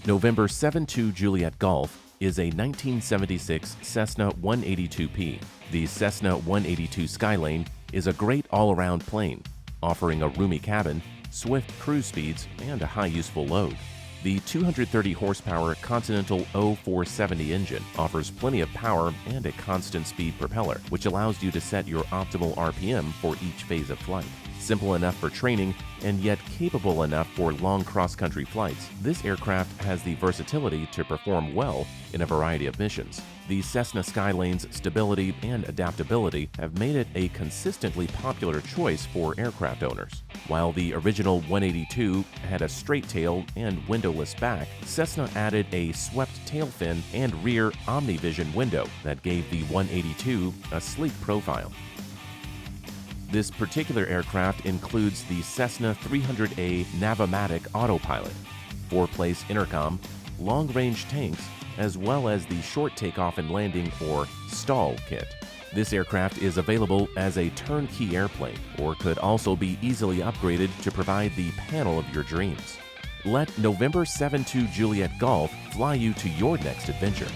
November 72 Juliet Golf is a 1976 Cessna 182P. The Cessna 182 Skylane is a great all-around plane, offering a roomy cabin, swift cruise speeds, and a high useful load. The 230 horsepower Continental 0470 engine offers plenty of power and a constant speed propeller, which allows you to set your optimal RPM for each phase of flight. Simple enough for training and yet capable enough for long cross-country flights, this aircraft has the versatility to perform well in a variety of missions. The Cessna Skylane's stability and adaptability have made it a consistently popular choice for aircraft owners. While the original 182 had a straight tail and windowless back, Cessna added a swept tail fin and rear OmniVision window that gave the 182 a sleek profile. This particular aircraft includes the Cessna 300A Navomatic autopilot, 4-place intercom, long-range tanks, as well as the short takeoff and landing or STOL kit. This aircraft is available as a turnkey airplane or could also be easily upgraded to provide the panel of your dreams. Let November 72 Juliet Golf fly you to your next adventure.